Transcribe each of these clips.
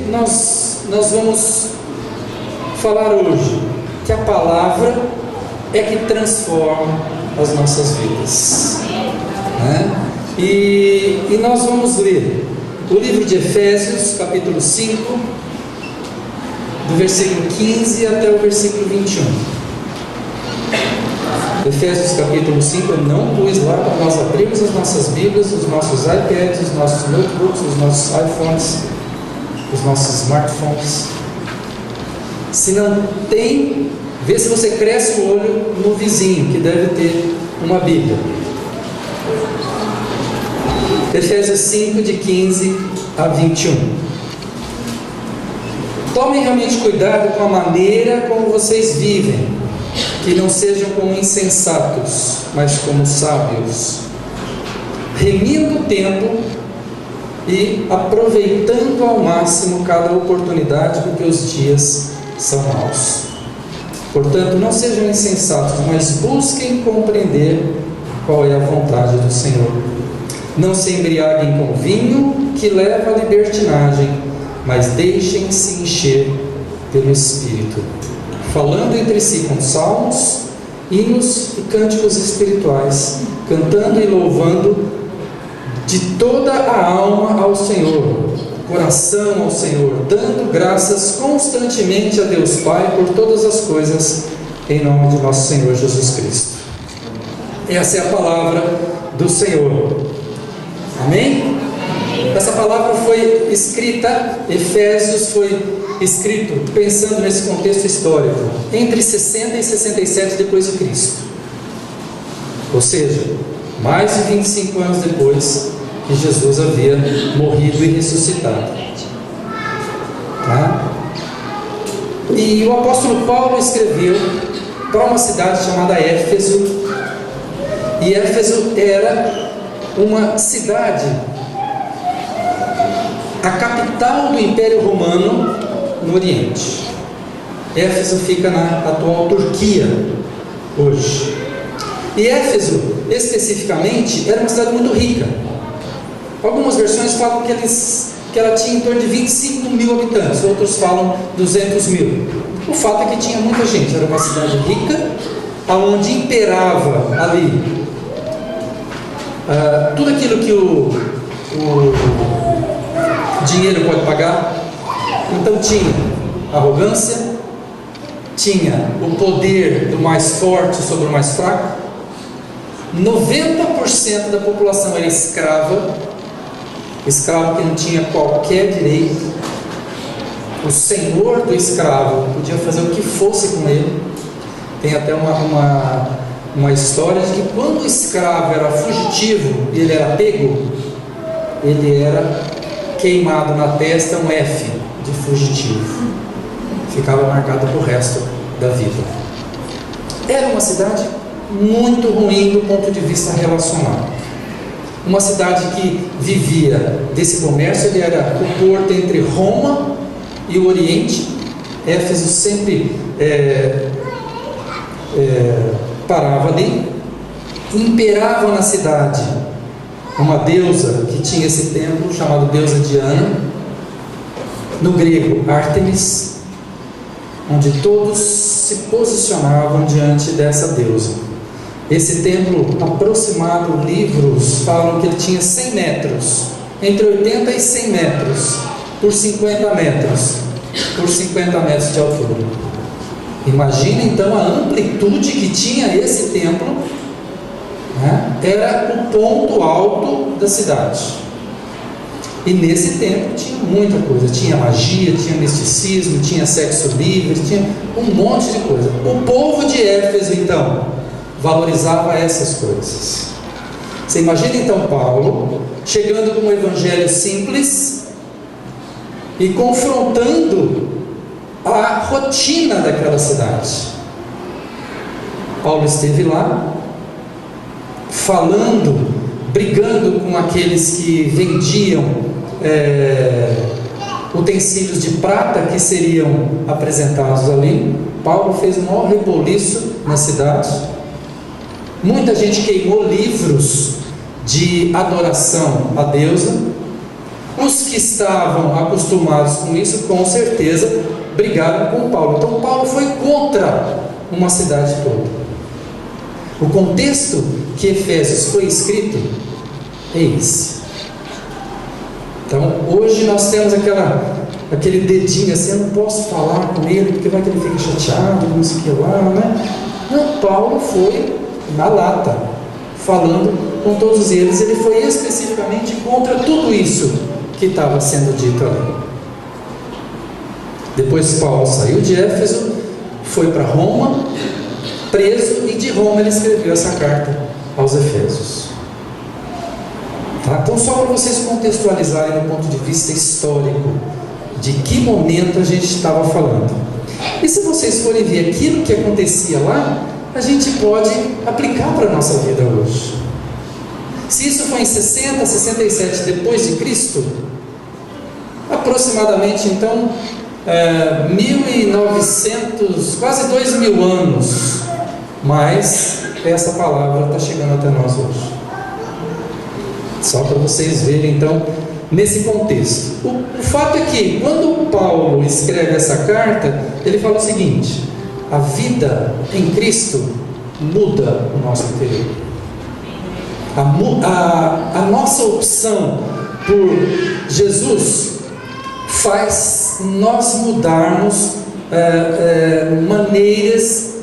Nós vamos falar hoje que a palavra é que transforma as nossas vidas, né? E nós vamos ler o livro de Efésios, capítulo 5, do versículo 15 até o versículo 21. Efésios capítulo 5, eu não pus lá para nós abrirmos as nossas Bíblias, os nossos iPads, os nossos notebooks, os nossos iPhones, os nossos smartphones. Se não tem, vê se você cresce o olho no vizinho, que deve ter uma Bíblia. Efésios 5, de 15 a 21. Tomem realmente cuidado com a maneira como vocês vivem, que não sejam como insensatos, mas como sábios, remindo o tempo e aproveitando ao máximo cada oportunidade, porque os dias são maus. Portanto, não sejam insensatos, mas busquem compreender qual é a vontade do Senhor. Não se embriaguem com vinho, que leva à libertinagem, mas deixem-se encher pelo Espírito, falando entre si com salmos, hinos e cânticos espirituais, cantando e louvando de toda a alma ao Senhor, coração ao Senhor, dando graças constantemente a Deus Pai por todas as coisas, em nome de nosso Senhor Jesus Cristo. Essa é a palavra do Senhor. Amém? Essa palavra foi escrita, Efésios foi escrito pensando nesse contexto histórico, entre 60 e 67 depois de Cristo. Ou seja, mais de 25 anos depois que Jesus havia morrido e ressuscitado. Tá? E o apóstolo Paulo escreveu para uma cidade chamada Éfeso. E Éfeso era uma cidade, a capital do Império Romano no Oriente. Éfeso fica na atual Turquia hoje. E Éfeso, especificamente, era uma cidade muito rica. Algumas versões falam que ela tinha em torno de 25 mil habitantes, outros falam 200 mil. O fato é que tinha muita gente, era uma cidade rica, onde imperava ali tudo aquilo que o dinheiro pode pagar. Então tinha arrogância, tinha o poder do mais forte sobre o mais fraco. 90% da população era escravo que não tinha qualquer direito. O senhor do escravo podia fazer o que fosse com ele. Tem até uma história de que quando o escravo era fugitivo e ele era pego, ele era queimado na testa um F de fugitivo, ficava marcado para o resto da vida. Era uma cidade muito ruim do ponto de vista relacional, uma cidade que vivia desse comércio. Ele era o porto entre Roma e o Oriente. Éfeso sempre parava ali. Imperava na cidade uma deusa que tinha esse templo chamado deusa Diana, no grego Ártemis, onde todos se posicionavam diante dessa deusa. Esse templo, aproximado, livros falam que ele tinha 100 metros, entre 80 e 100 metros, por 50 metros, por 50 metros de altura. Imagina então a amplitude que tinha esse templo, né? Era o ponto alto da cidade. E nesse tempo tinha muita coisa, tinha magia, tinha misticismo, tinha sexo livre, tinha um monte de coisa. O povo de Éfeso então valorizava essas coisas. Você imagina então Paulo chegando com um evangelho simples e confrontando a rotina daquela cidade. Paulo esteve lá falando, brigando com aqueles que vendiam utensílios de prata que seriam apresentados ali. Paulo fez um maior reboliço na cidade. Muita gente queimou livros de adoração à deusa. Os que estavam acostumados com isso, com certeza, brigaram com Paulo. Então Paulo foi contra uma cidade toda. O contexto que Efésios foi escrito é esse. Então hoje nós temos aquele dedinho assim, eu não posso falar com ele, porque vai que ele fica chateado, não sei o que lá, né? Não, Paulo foi na lata, falando com todos eles. Ele foi especificamente contra tudo isso que estava sendo dito ali. Depois Paulo saiu de Éfeso, foi para Roma, preso, e de Roma ele escreveu essa carta aos Efésios. Tá? Então, só para vocês contextualizarem do ponto de vista histórico, de que momento a gente estava falando. E se vocês forem ver aquilo que acontecia lá, a gente pode aplicar para a nossa vida hoje. Se isso foi em 60, 67 depois de Cristo, aproximadamente então 1900, quase 2000 anos, mas essa palavra está chegando até nós hoje. Só para vocês verem então nesse contexto. O fato é que quando Paulo escreve essa carta, ele fala o seguinte: a vida em Cristo muda o nosso interior. A nossa opção por Jesus faz nós mudarmos maneiras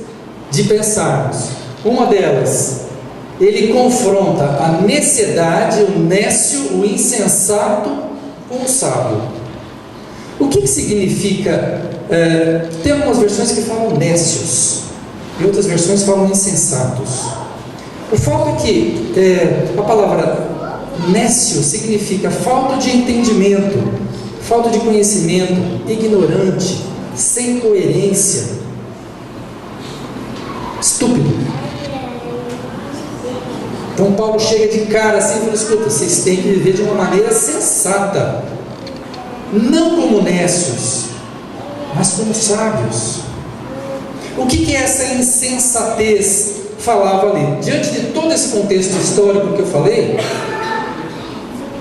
de pensarmos. Uma delas, ele confronta a necessidade, o nécio, o insensato com o sábio. O que significa? Tem algumas versões que falam nécios, e outras versões falam insensatos. O fato é que a palavra nécio significa falta de entendimento, falta de conhecimento, ignorante, sem coerência, estúpido. Então Paulo chega de cara assim e fala: escuta, vocês têm que viver de uma maneira sensata, não como nécios, mas como sábios. O que é essa insensatez? Falava ali, diante de todo esse contexto histórico que eu falei,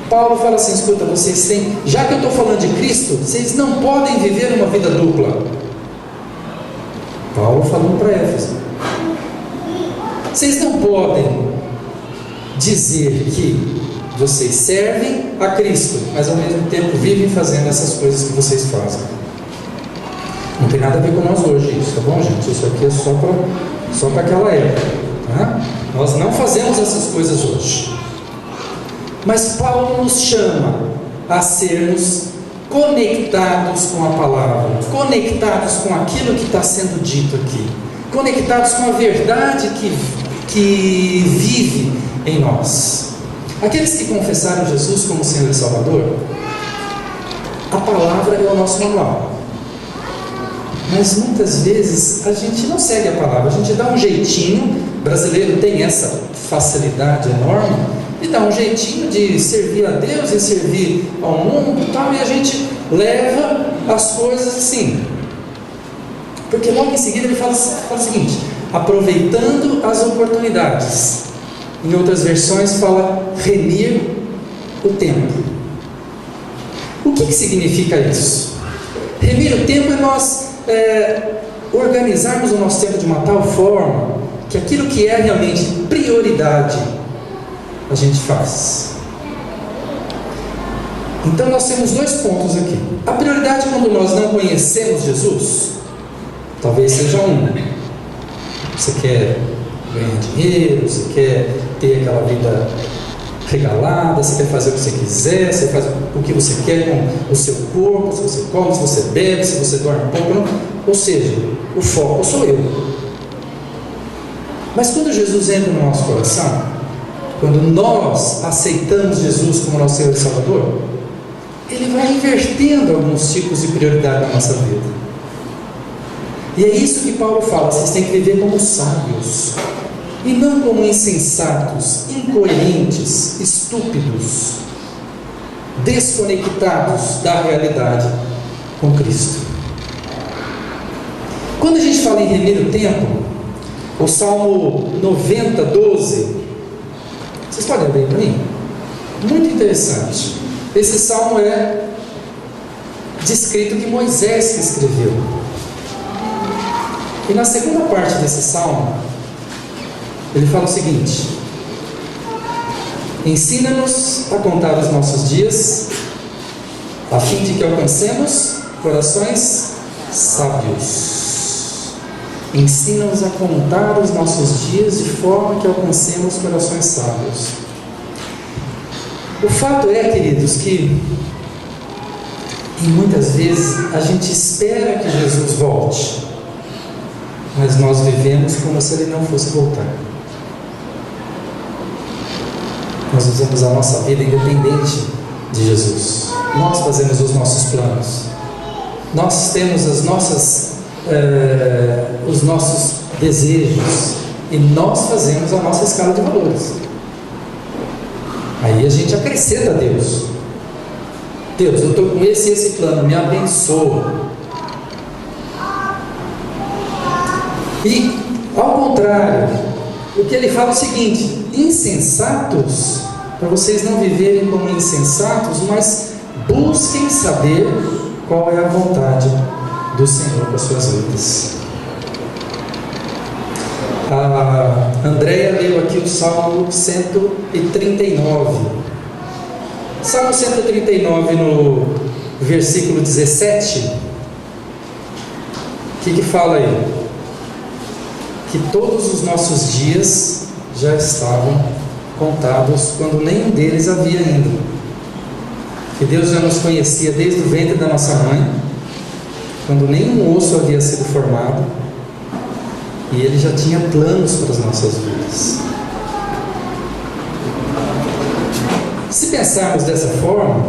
Paulo fala assim: escuta, vocês têm, já que eu estou falando de Cristo, vocês não podem viver uma vida dupla. Paulo falando para Éfeso: vocês não podem dizer que vocês servem a Cristo, mas ao mesmo tempo vivem fazendo essas coisas que vocês fazem. Não tem nada a ver com nós hoje isso, tá bom, gente? Isso aqui é só para aquela época, tá? Nós não fazemos essas coisas hoje. Mas Paulo nos chama a sermos conectados com a palavra, conectados com aquilo que está sendo dito aqui, conectados com a verdade que vive em nós. Aqueles que confessaram Jesus como Senhor e Salvador, a palavra é o nosso manual. Mas muitas vezes a gente não segue a palavra, a gente dá um jeitinho. O brasileiro tem essa facilidade enorme de dar um jeitinho de servir a Deus e servir ao mundo e tal, e a gente leva as coisas assim. Porque logo em seguida ele fala o seguinte: aproveitando as oportunidades. Em outras versões fala remir o tempo. O que significa isso? Remir o tempo é nós organizarmos o nosso tempo de uma tal forma que aquilo que é realmente prioridade a gente faz. Então nós temos dois pontos aqui. A prioridade, quando nós não conhecemos Jesus, talvez seja você quer ganhar dinheiro, você quer ter aquela vida regalada, você quer fazer o que você quiser, você faz o que você quer com o seu corpo, se você come, se você bebe, se você dorme pouco, não. Ou seja, o foco sou eu. Mas quando Jesus entra no nosso coração, quando nós aceitamos Jesus como nosso Senhor e Salvador, Ele vai invertendo alguns ciclos de prioridade na nossa vida. E é isso que Paulo fala: vocês têm que viver como sábios, e não como insensatos, incoerentes, estúpidos, desconectados da realidade com Cristo. Quando a gente fala em remir o tempo, o Salmo 90, 12 Vocês podem abrir para mim? Muito interessante. Esse salmo é descrito que Moisés que escreveu. E na segunda parte desse salmo, ele fala o seguinte: ensina-nos a contar os nossos dias, a fim de que alcancemos corações sábios. Ensina-nos a contar os nossos dias de forma que alcancemos corações sábios. O fato é, queridos, que e muitas vezes a gente espera que Jesus volte, mas nós vivemos como se Ele não fosse voltar. Nós vivemos a nossa vida independente de Jesus. Nós fazemos os nossos planos. Nós temos os nossos desejos e nós fazemos a nossa escala de valores. Aí a gente acrescenta a Deus. Deus, eu estou com esse plano, me abençoa. E, ao contrário, o que ele fala é o seguinte: insensatos, para vocês não viverem como insensatos, mas busquem saber qual é a vontade do Senhor para as suas vidas. A Andréia leu aqui o Salmo 139. Salmo 139, no versículo 17, o que fala aí? Que todos os nossos dias já estavam contados quando nenhum deles havia ainda. Que Deus já nos conhecia desde o ventre da nossa mãe, quando nenhum osso havia sido formado, e Ele já tinha planos para as nossas vidas. Se pensarmos dessa forma,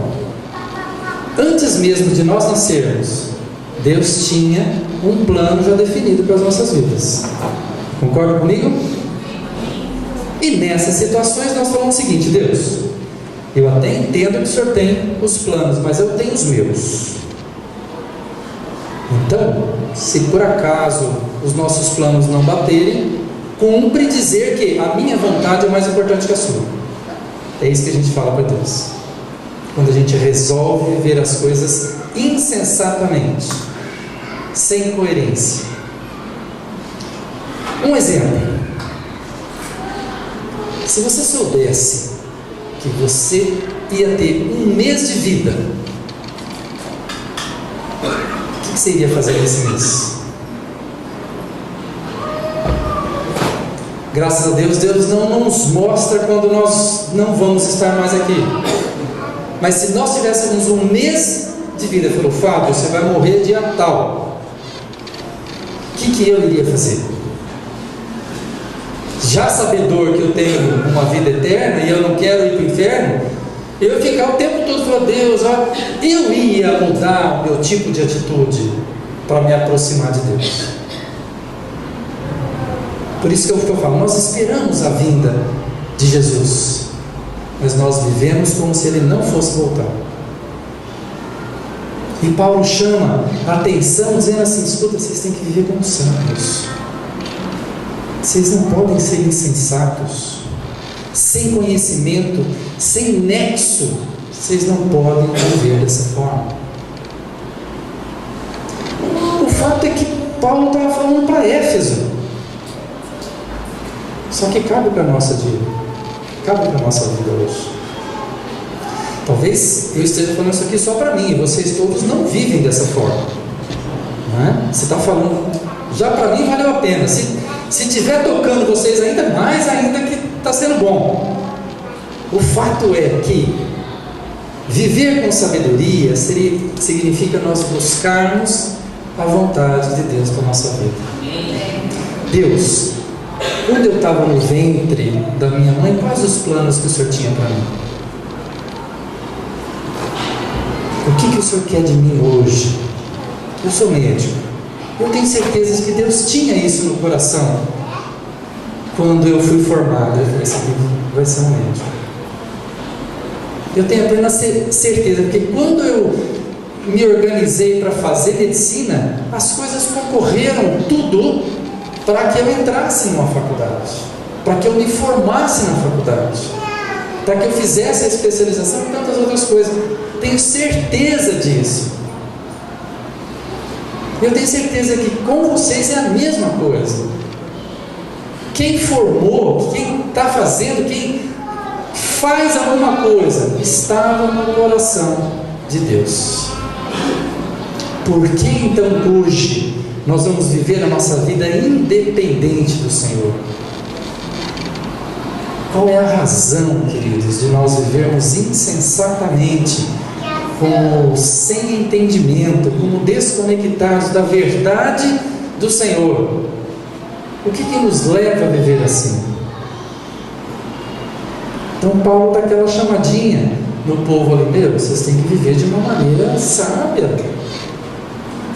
antes mesmo de nós nascermos, Deus tinha um plano já definido para as nossas vidas. Concorda comigo? E nessas situações nós falamos o seguinte: Deus, eu até entendo que o Senhor tem os planos, mas eu tenho os meus. Então, se por acaso os nossos planos não baterem, cumpre dizer que a minha vontade é mais importante que a sua. É isso que a gente fala para Deus, quando a gente resolve ver as coisas insensatamente, sem coerência. Um exemplo: se você soubesse que você ia ter um mês de vida, o que você iria fazer nesse mês? Graças a Deus, Deus não nos mostra quando nós não vamos estar mais aqui. Mas se nós tivéssemos um mês de vida, ele falou: Fábio, você vai morrer dia tal, o que eu iria fazer? Já sabedor que eu tenho uma vida eterna e eu não quero ir para o inferno, eu ia ficar o tempo todo falando: Deus, eu ia mudar o meu tipo de atitude para me aproximar de Deus. Por isso que eu estou falando, nós esperamos a vinda de Jesus, mas nós vivemos como se Ele não fosse voltar. E Paulo chama a atenção dizendo assim: escuta, vocês têm que viver como sábios. Vocês não podem ser insensatos, sem conhecimento, sem nexo. Vocês não podem viver dessa forma. O fato é que Paulo estava falando para Éfeso. Só que cabe para a nossa vida, cabe para a nossa vida hoje. Talvez eu esteja falando isso aqui só para mim, e vocês todos não vivem dessa forma, não é? Você está falando, já para mim valeu a pena. Se estiver tocando vocês ainda mais, ainda que está sendo bom. O fato é que viver com sabedoria significa nós buscarmos a vontade de Deus para a nossa vida. Deus, quando eu estava no ventre da minha mãe, quais os planos que o Senhor tinha para mim? O que o Senhor quer de mim hoje? Eu sou médico. Eu tenho certeza que Deus tinha isso no coração quando eu fui formado. Eu falei: esse aqui vai ser um médico. Eu tenho apenas certeza, porque quando eu me organizei para fazer medicina, as coisas concorreram tudo para que eu entrasse numa faculdade, para que eu me formasse na faculdade. para que eu fizesse a especialização em tantas outras coisas. Tenho certeza disso. Eu tenho certeza que com vocês é a mesma coisa. Quem formou, quem está fazendo, quem faz alguma coisa, estava no coração de Deus. Por que então hoje nós vamos viver a nossa vida independente do Senhor? Qual é a razão, queridos, de nós vivermos insensatamente, como sem entendimento, como desconectados da verdade do Senhor? O que nos leva a viver assim? Então Paulo dá aquela chamadinha no povo ali: meu, vocês têm que viver de uma maneira sábia,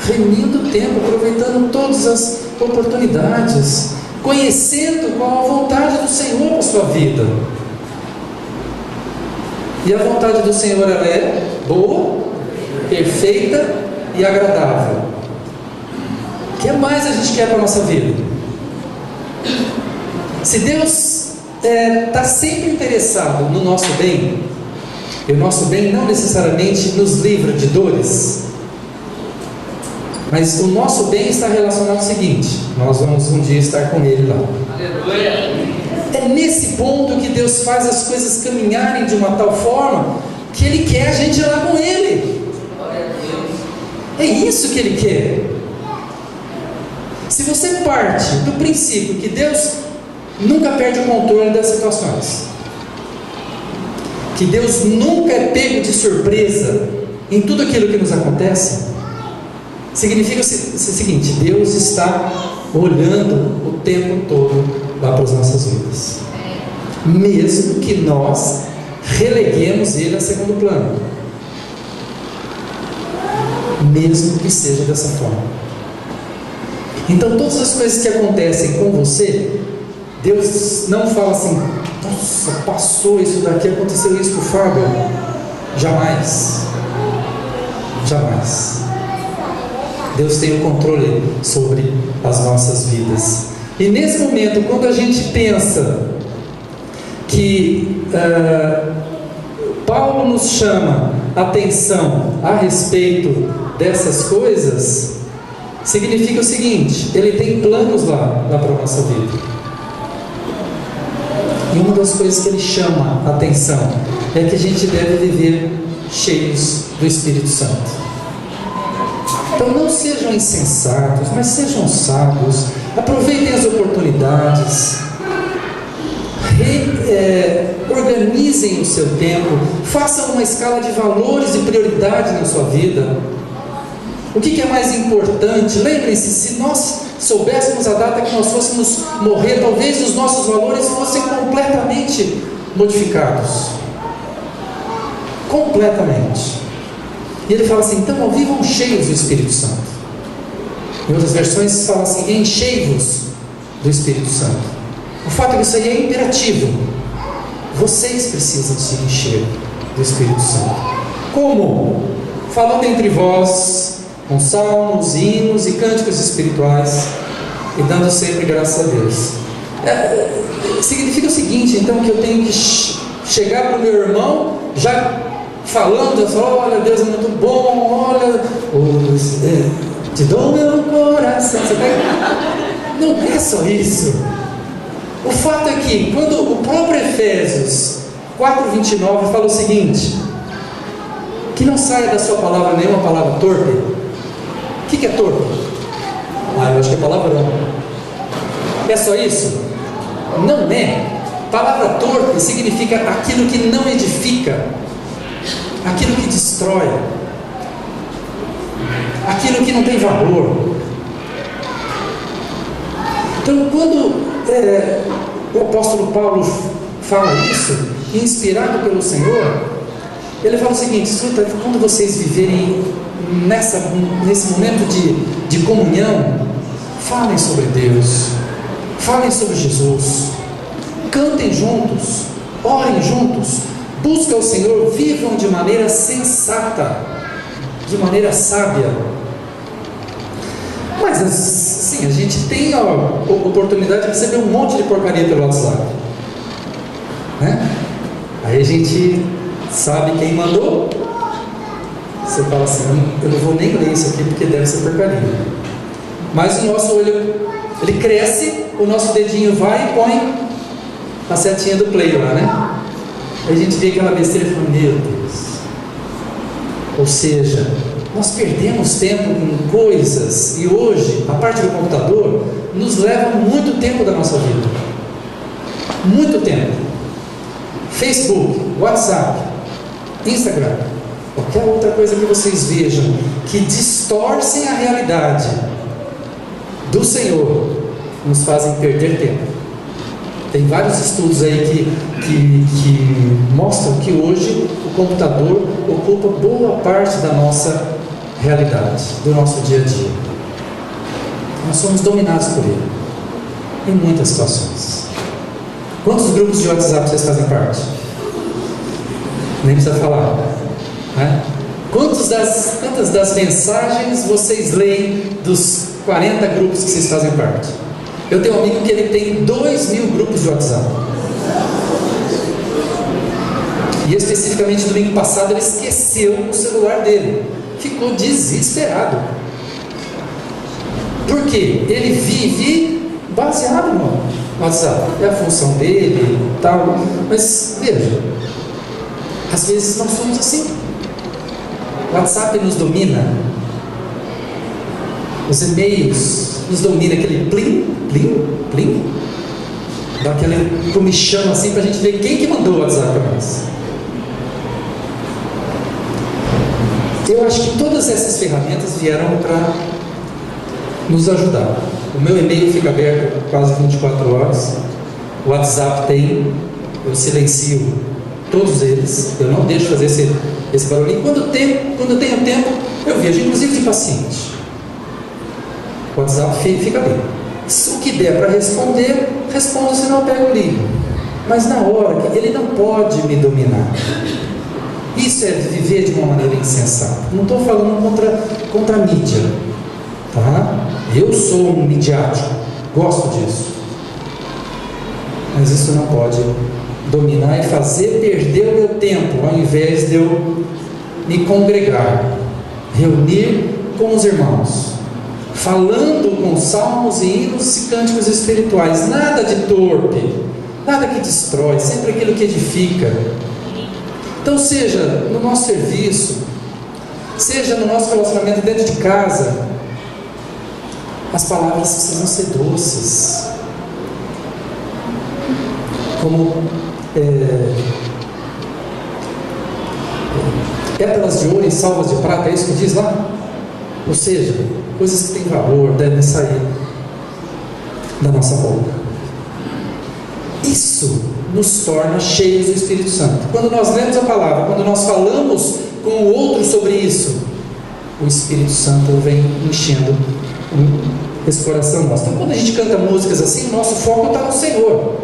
remindo o tempo, aproveitando todas as oportunidades, conhecendo qual a vontade do Senhor para a sua vida. E a vontade do Senhor, ela é boa, perfeita e agradável. O que mais a gente quer para a nossa vida? Se Deus está sempre interessado no nosso bem, e o nosso bem não necessariamente nos livra de dores, mas o nosso bem está relacionado ao seguinte: nós vamos um dia estar com Ele lá. Aleluia. É nesse ponto que Deus faz as coisas caminharem de uma tal forma que Ele quer a gente ir lá com Ele. É isso que Ele quer. Se você parte do princípio que Deus nunca perde o controle das situações, que Deus nunca é pego de surpresa em tudo aquilo que nos acontece, significa o seguinte: Deus está olhando o tempo todo lá para as nossas vidas, mesmo que nós releguemos Ele a segundo plano, mesmo que seja dessa forma. Então todas as coisas que acontecem com você, Deus não fala assim: nossa, passou isso daqui, aconteceu isso com o Fábio. Jamais. Jamais. Deus tem o controle sobre as nossas vidas. E nesse momento, quando a gente pensa que Paulo nos chama atenção a respeito dessas coisas, significa o seguinte: Ele tem planos lá para a nossa vida. E uma das coisas que Ele chama a atenção é que a gente deve viver cheios do Espírito Santo. Então não sejam insensatos, mas sejam sábios. Aproveitem as oportunidades, organizem o seu tempo, façam uma escala de valores e prioridades na sua vida. O que é mais importante? Lembrem-se, se nós soubéssemos a data que nós fôssemos morrer, talvez os nossos valores fossem completamente modificados. Completamente. E ele fala assim: então vivam cheios do Espírito Santo. Em outras versões fala assim: enchei-vos do Espírito Santo. O fato é que isso aí é imperativo. Vocês precisam se encher do Espírito Santo. Como? Falando entre vós, com salmos, hinos e cânticos espirituais, e dando sempre graças a Deus. Significa o seguinte, então, que eu tenho que chegar para o meu irmão já falando: olha, Deus é muito bom, olha, te dou meu coração. Não é só isso. O fato é que quando o próprio Efésios 4:29 fala o seguinte: que não saia da sua palavra nenhuma palavra torpe. O que é torpe? Eu acho que é palavrão. É só isso? Não é. Palavra torpe significa aquilo que não edifica, aquilo que destrói, aquilo que não tem valor. Então, quando o apóstolo Paulo fala isso, inspirado pelo Senhor, ele fala o seguinte: escuta, quando vocês viverem nesse momento de comunhão, falem sobre Deus, falem sobre Jesus, cantem juntos, orem juntos, busquem o Senhor, vivam de maneira sensata, de maneira sábia. Mas assim, a gente tem a oportunidade de receber um monte de porcaria pelo WhatsApp, né? Aí a gente sabe quem mandou. Você fala assim, eu não vou nem ler isso aqui porque deve ser porcaria. Mas o nosso olho, ele cresce, o nosso dedinho vai e põe a setinha do play lá, né? Aí a gente vê aquela besteira e fala, meu Deus. Ou seja, nós perdemos tempo com coisas, e hoje a parte do computador nos leva muito tempo da nossa vida. Muito tempo. Facebook, WhatsApp, Instagram, qualquer outra coisa que vocês vejam que distorcem a realidade do Senhor, nos fazem perder tempo. Tem vários estudos aí que mostram que hoje o computador ocupa boa parte da nossa realidade, do nosso dia a dia. Nós somos dominados por ele, em muitas situações. Quantos grupos de WhatsApp vocês fazem parte? Nem precisa falar, né? Quantas das mensagens vocês leem dos 40 grupos que vocês fazem parte? Eu tenho um amigo que ele tem 2.000 grupos de WhatsApp. E especificamente no domingo passado ele esqueceu o celular dele. Ficou desesperado. Por quê? Ele vive baseado no WhatsApp. É a função dele e tal. Mas veja, às vezes não somos assim. O WhatsApp nos domina. Os e-mails nos domina, aquele plim, plim, plim. Dá aquele comichão assim para a gente ver quem que mandou o WhatsApp para nós. Eu acho que todas essas ferramentas vieram para nos ajudar. O meu e-mail fica aberto quase 24 horas. O WhatsApp tem, eu silencio todos eles, eu não deixo fazer esse barulhinho. Quando eu tenho tempo, eu vejo, inclusive de paciente. O WhatsApp fica ali. O que der para responder, respondo, senão eu pego o livro. Mas na hora que ele não pode me dominar. Isso é viver de uma maneira insensata. Não estou falando contra a mídia, tá? Eu sou um midiático, gosto disso. Mas isso não pode dominar e fazer perder o meu tempo, ao invés de eu me congregar, reunir com os irmãos, falando com salmos e hinos e cânticos espirituais. Nada de torpe, nada que destrói, sempre aquilo que edifica. Então, seja no nosso serviço, seja no nosso relacionamento dentro de casa, as palavras precisam ser doces. Como pétalas de ouro e salvas de prata, é isso que diz lá? Ou seja, coisas que têm valor devem sair da nossa boca. Isso nos torna cheios do Espírito Santo. Quando nós lemos a palavra, quando nós falamos com o outro sobre isso, o Espírito Santo vem enchendo esse coração nosso. Então, quando a gente canta músicas assim, o nosso foco está no Senhor.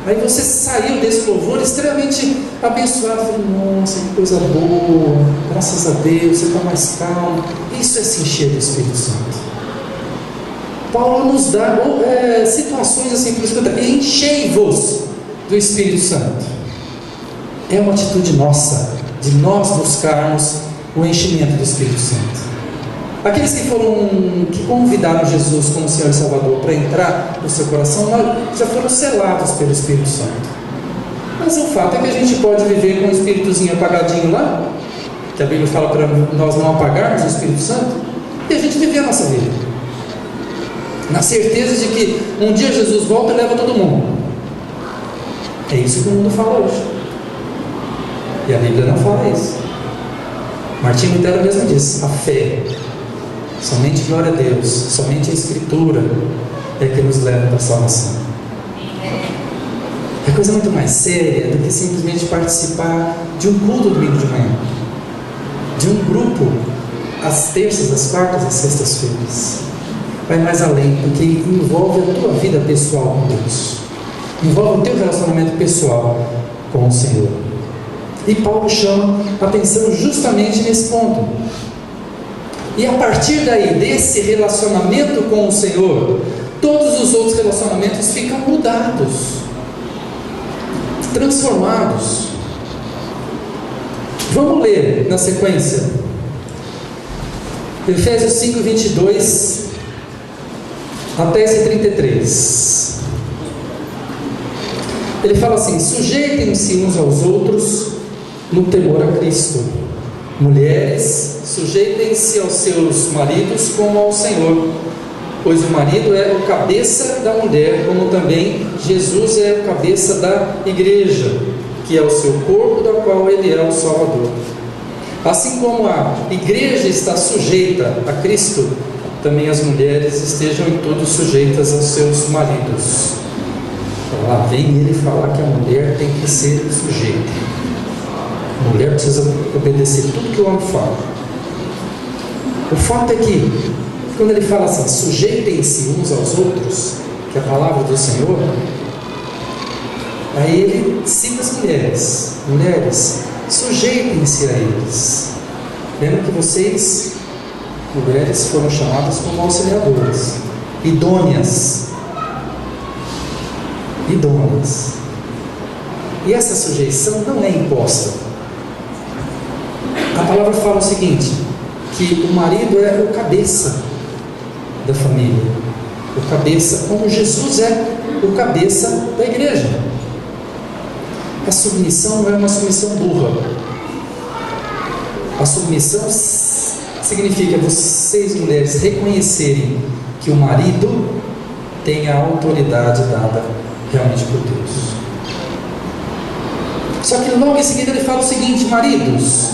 Aí você saiu desse louvor extremamente abençoado. Falei, nossa, que coisa boa, graças a Deus, você está mais calmo. Isso é se encher do Espírito Santo. Paulo nos dá situações assim, por isso que eu digo, enchei-vos do Espírito Santo. É uma atitude nossa, de nós buscarmos o enchimento do Espírito Santo. Aqueles que convidaram Jesus como Senhor e Salvador para entrar no seu coração, já foram selados pelo Espírito Santo. Mas o fato é que a gente pode viver com um espíritozinho apagadinho lá, que a Bíblia fala para nós não apagarmos o Espírito Santo, e a gente viver a nossa vida, na certeza de que um dia Jesus volta e leva todo mundo. É isso que o mundo fala hoje, e a Bíblia não fala isso. Martinho Lutero mesmo diz, a fé, somente glória a Deus, somente a Escritura é que nos leva para a salvação. É coisa muito mais séria do que simplesmente participar de um culto domingo de manhã, de um grupo às terças, às quartas, às sextas-feiras. Vai mais além, porque envolve a tua vida pessoal com Deus, envolve o teu relacionamento pessoal com o Senhor. E Paulo chama a atenção justamente nesse ponto. E a partir daí, desse relacionamento com o Senhor, todos os outros relacionamentos ficam mudados, transformados. Vamos ler na sequência. Efésios 5, 22 até esse 33. Ele fala assim: sujeitem-se uns aos outros no temor a Cristo. Mulheres, sujeitem-se aos seus maridos como ao Senhor, pois o marido é o cabeça da mulher, como também Jesus é o cabeça da igreja, que é o seu corpo, da qual ele é o Salvador. Assim como a igreja está sujeita a Cristo, também as mulheres estejam em tudo sujeitas aos seus maridos. Lá vem ele falar que a mulher tem que ser sujeita. A mulher precisa obedecer tudo que o homem fala. O fato é que, quando ele fala assim, sujeitem-se uns aos outros, que é a palavra do Senhor, aí ele cita as mulheres. Mulheres, sujeitem-se a eles. Lembra que vocês, mulheres, foram chamadas como auxiliadoras, idôneas. E essa sujeição não é imposta. A palavra fala o seguinte, que o marido é o cabeça da família, o cabeça, como Jesus é o cabeça da igreja. A submissão não é uma submissão burra. A submissão significa vocês, mulheres, reconhecerem que o marido tem a autoridade dada realmente por Deus. Só que logo em seguida ele fala o seguinte: maridos,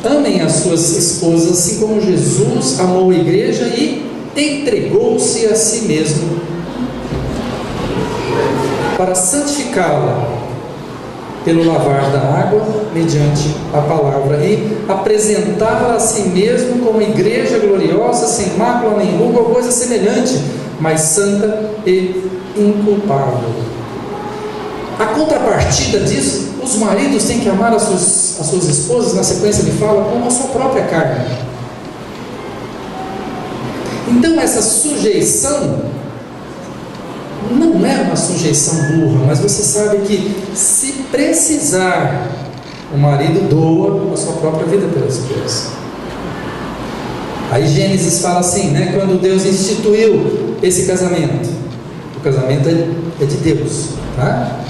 amem as suas esposas, assim como Jesus amou a igreja e entregou-se a si mesmo para santificá-la pelo lavar da água mediante a palavra e apresentá-la a si mesmo como igreja gloriosa, sem mácula nem ruga ou coisa semelhante, mas santa e inculpável. A contrapartida disso, os maridos têm que amar as suas esposas, na sequência ele fala, como a sua própria carne. Então essa sujeição não é uma sujeição burra, mas você sabe que se precisar, o marido doa a sua própria vida pela esposa. Aí Gênesis fala assim, né, quando Deus instituiu esse casamento, o casamento é de Deus, tá?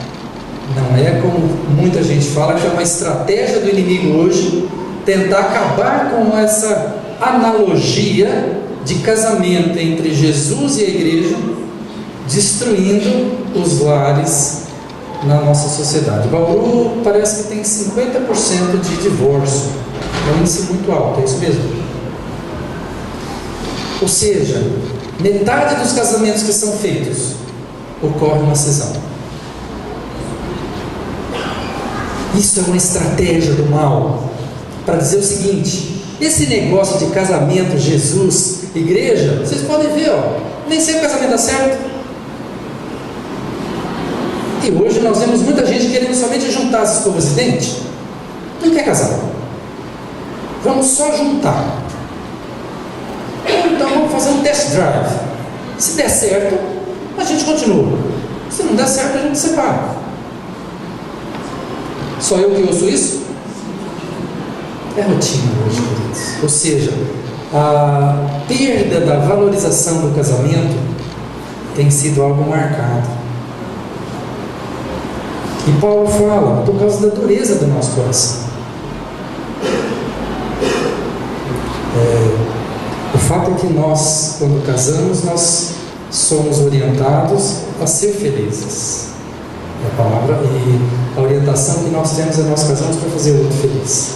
Não é como muita gente fala, que é uma estratégia do inimigo hoje tentar acabar com essa analogia de casamento entre Jesus e a igreja, destruindo os lares na nossa sociedade. Bauru parece que tem 50% de divórcio, é um índice muito alto, é isso mesmo? Ou seja, metade dos casamentos que são feitos ocorre uma cisão. Isso é uma estratégia do mal para dizer o seguinte: esse negócio de casamento, Jesus, igreja, vocês podem ver, ó, nem sempre o casamento dá certo. E hoje nós vemos muita gente querendo somente juntar as escovas de dente. Não quer casar. Vamos só juntar. Ou então vamos fazer um test drive. Se der certo, a gente continua. Se não der certo, a gente separa. Só eu que ouço isso? É rotina hoje, queridos. Ou seja, a perda da valorização do casamento tem sido algo marcado. E Paulo fala, por causa da dureza do nosso coração. O fato é que nós, quando casamos, nós somos orientados a ser felizes. É a palavra, e a orientação que nós temos é nós casamos para fazer o outro feliz.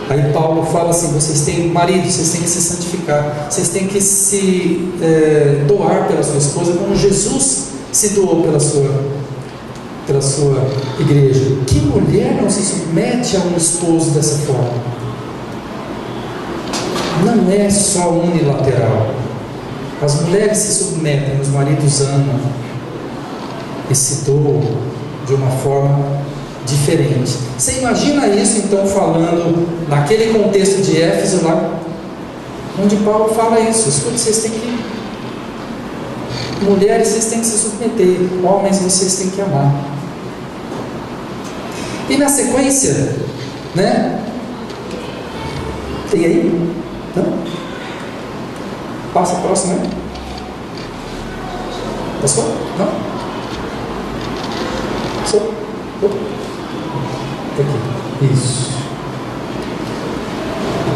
Aí Paulo fala assim, vocês têm marido, vocês têm que se santificar, vocês têm que se doar pela sua esposa, como Jesus se doou pela sua igreja. Que mulher não se submete a um esposo dessa forma? Não é só unilateral. As mulheres se submetem, os maridos amam e se doam de uma forma diferente. Você imagina isso então falando naquele contexto de Éfeso lá, onde Paulo fala isso: escute, vocês têm que, mulheres, vocês têm que se submeter, homens, vocês têm que amar. E na sequência né? Tem aí? Não? Passa a próxima aí. Passou? Não? Passou? Aqui. Isso.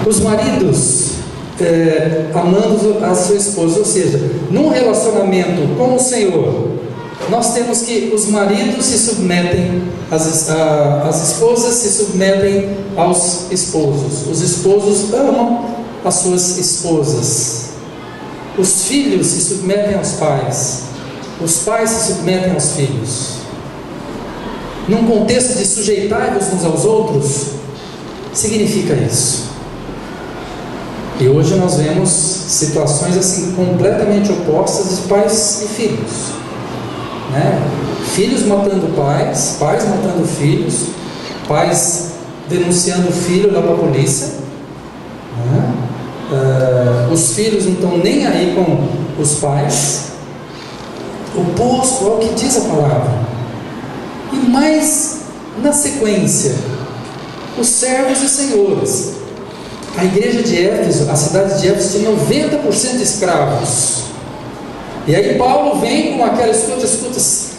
Os maridos amando a sua esposa, ou seja, num relacionamento com o Senhor, nós temos que os maridos se submetem, as esposas se submetem aos esposos, os esposos amam as suas esposas, os filhos se submetem aos pais, os pais se submetem aos filhos. Num contexto de sujeitar-vos uns aos outros, significa isso. E hoje nós vemos situações assim completamente opostas de pais e filhos, né? Filhos matando pais, pais matando filhos, pais denunciando o filho lá para a polícia, né? Os filhos não estão nem aí com os pais, oposto ao que diz a palavra. E mais na sequência, os servos e senhores. A igreja de Éfeso, a cidade de Éfeso, tinha 90% de escravos. E aí Paulo vem com aquela escuta,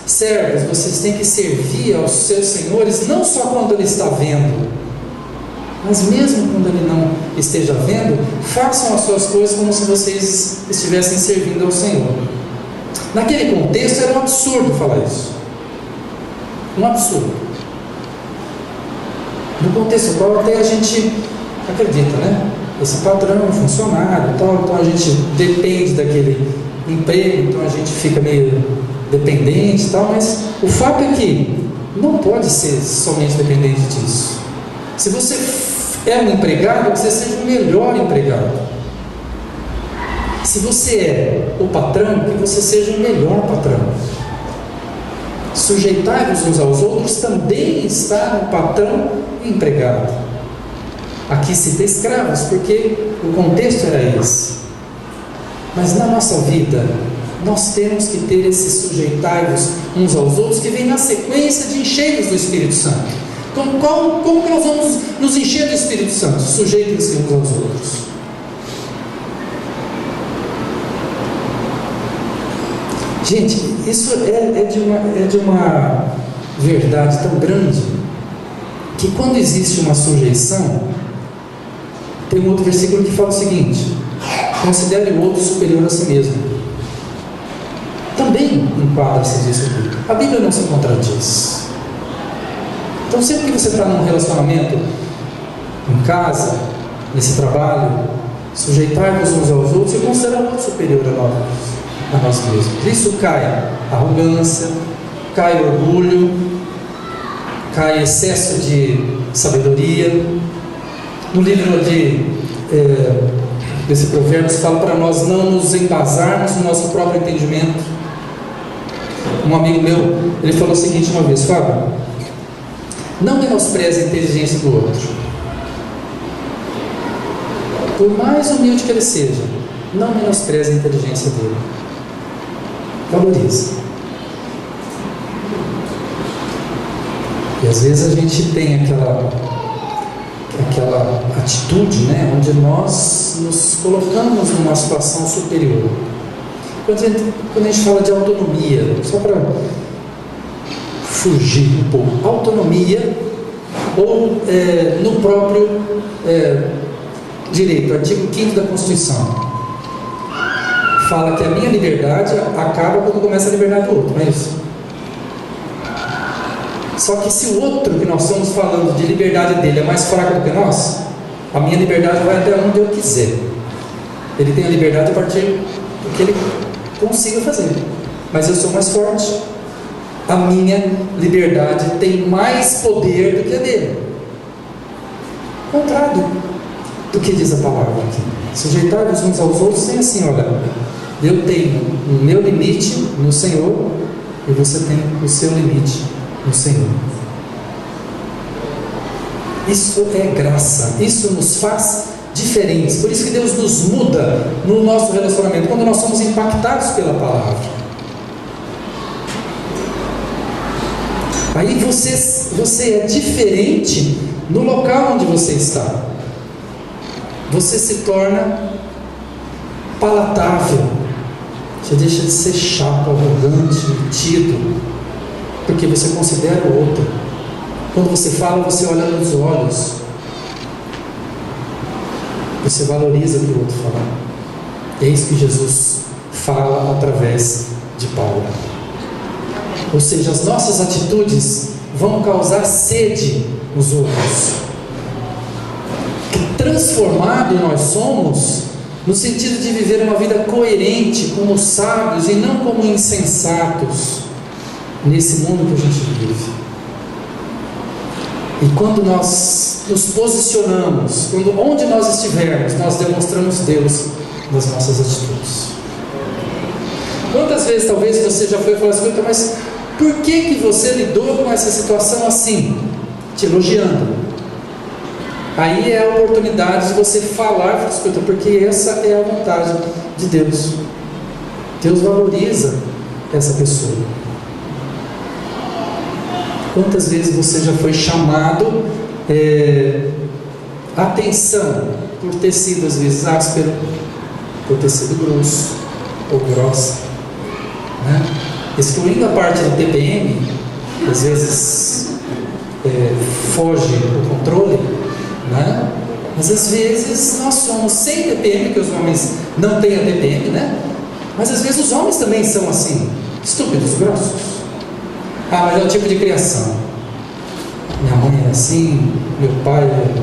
servos, vocês têm que servir aos seus senhores, não só quando ele está vendo, mas mesmo quando ele não esteja vendo, façam as suas coisas como se vocês estivessem servindo ao Senhor. Naquele contexto era um absurdo falar isso. Um absurdo. No contexto atual até a gente acredita, né? Esse patrão, funcionário, tal, então a gente depende daquele emprego, então a gente fica meio dependente e tal, mas o fato é que não pode ser somente dependente disso. Se você é um empregado, que você seja o melhor empregado. Se você é o patrão, que você seja o melhor patrão. Sujeitai-vos uns aos outros também está no patrão e empregado. Aqui cita escravos, porque o contexto era esse. Mas na nossa vida, nós temos que ter esse sujeitai-vos uns aos outros, que vem na sequência de encheios do Espírito Santo. Então, como que nós vamos nos encher do Espírito Santo? Sujeitem-se uns aos outros. Gente, isso é de uma verdade tão grande, que quando existe uma sujeição, tem um outro versículo que fala o seguinte: considere o outro superior a si mesmo. Também enquadra-se disso aqui. A Bíblia não se contradiz. Então, sempre que você está num relacionamento, em casa, nesse trabalho, sujeitar-vos uns aos outros e considerar o outro superior a nós mesmos. Isso cai arrogância, cai orgulho, cai excesso de sabedoria. No livro desse Provérbios fala para nós não nos embasarmos no nosso próprio entendimento. Um amigo meu, ele falou o seguinte uma vez: Fábio, não menospreze a inteligência do outro. Por mais humilde que ele seja, não menospreze a inteligência dele. Valorize. E às vezes a gente tem aquela atitude, né, onde nós nos colocamos numa situação superior. Quando a gente fala de autonomia, só para fugir um pouco, autonomia ou no próprio direito, artigo 5º da Constituição, fala que a minha liberdade acaba quando começa a liberdade do outro, não é isso? Só que se o outro que nós estamos falando de liberdade dele é mais fraco do que nós, a minha liberdade vai até onde eu quiser. Ele tem a liberdade a partir do que ele consiga fazer, mas eu sou mais forte. A minha liberdade tem mais poder do que a dele. Contrário do que diz a palavra aqui. Sujeitar-vos uns aos outros tem assim: olha, eu tenho o meu limite no Senhor e você tem o seu limite no Senhor. Isso é graça, isso nos faz diferentes. Por isso que Deus nos muda no nosso relacionamento, quando nós somos impactados pela palavra. Aí você é diferente no local onde você está. Você se torna palatável. Você deixa de ser chato, arrogante, metido, porque você considera o outro. Quando você fala, você olha nos olhos. Você valoriza o que o outro fala. É isso que Jesus fala através de Paulo. Ou seja, as nossas atitudes vão causar sede nos outros. Que transformado nós somos, no sentido de viver uma vida coerente como sábios e não como insensatos nesse mundo que a gente vive. E quando nós nos posicionamos, onde nós estivermos, nós demonstramos Deus nas nossas atitudes. Quantas vezes talvez você já foi falar assim, mas por que você lidou com essa situação assim? Te elogiando. Aí é a oportunidade de você falar, escuta, porque essa é a vontade de Deus. Deus valoriza essa pessoa. Quantas vezes você já foi chamado atenção por ter sido às vezes áspero, por ter sido grosso ou grossa, né? Excluindo a parte do TPM, que às vezes foge do controle, né? Mas às vezes nós somos sem TPM, que os homens não têm a TPM, né? Mas às vezes os homens também são assim, estúpidos, grossos. Mas é o tipo de criação. Minha mãe é assim, meu pai é...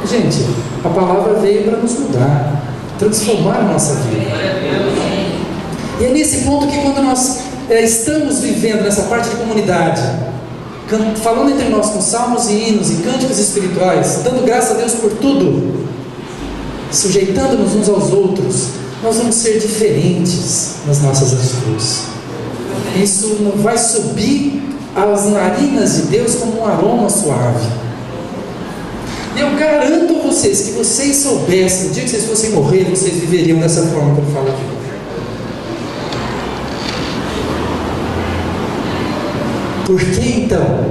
Gente, a palavra veio para nos mudar, transformar a nossa vida. E é nesse ponto que quando nós estamos vivendo nessa parte de comunidade, falando entre nós com salmos e hinos e cânticos espirituais, dando graça a Deus por tudo, sujeitando-nos uns aos outros, nós vamos ser diferentes nas nossas atitudes. Isso vai subir às narinas de Deus como um aroma suave. E eu garanto a vocês que vocês soubessem, no dia que vocês fossem morrer, vocês viveriam dessa forma que eu falo aqui. Por que então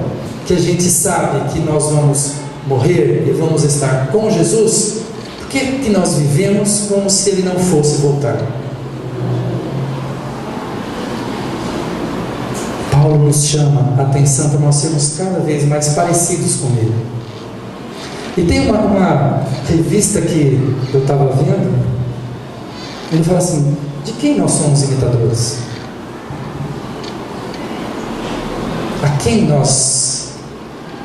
que a gente sabe que nós vamos morrer e vamos estar com Jesus? Por que nós vivemos como se Ele não fosse voltar? Paulo nos chama a atenção para nós sermos cada vez mais parecidos com Ele. E tem uma revista que eu estava vendo, ele fala assim, de quem nós somos imitadores? A quem nós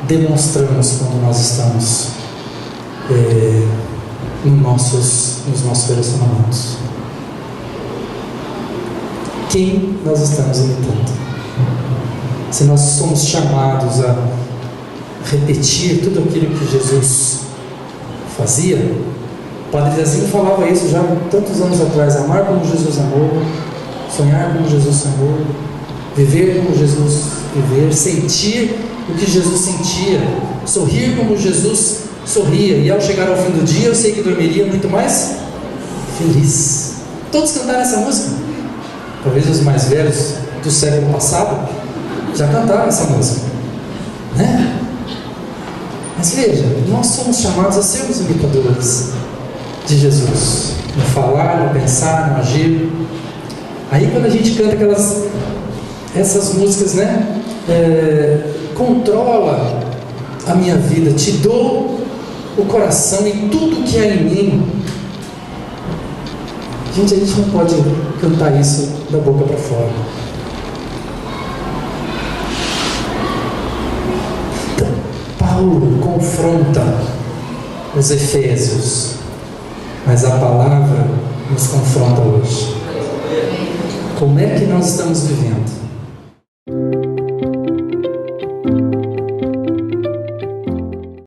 demonstramos quando nós estamos nos nossos relacionamentos? Quem nós estamos imitando? Se nós somos chamados a repetir tudo aquilo que Jesus fazia, o Padre Zezinho falava isso já tantos anos atrás: amar como Jesus amou, sonhar como Jesus sonhou, viver como Jesus viveu, sentir o que Jesus sentia, sorrir como Jesus sorria, e ao chegar ao fim do dia eu sei que dormiria muito mais feliz. Todos cantaram essa música. Talvez os mais velhos do século passado já cantaram essa música, né? Mas veja, nós somos chamados a sermos imitadores de Jesus, no falar, no pensar, no agir. Aí quando a gente canta essas músicas, né? Controla a minha vida, te dou o coração e tudo que há em mim. Gente, a gente não pode cantar isso da boca para fora. Então, Paulo confronta os Efésios, mas a palavra nos confronta hoje. Como é que nós estamos vivendo?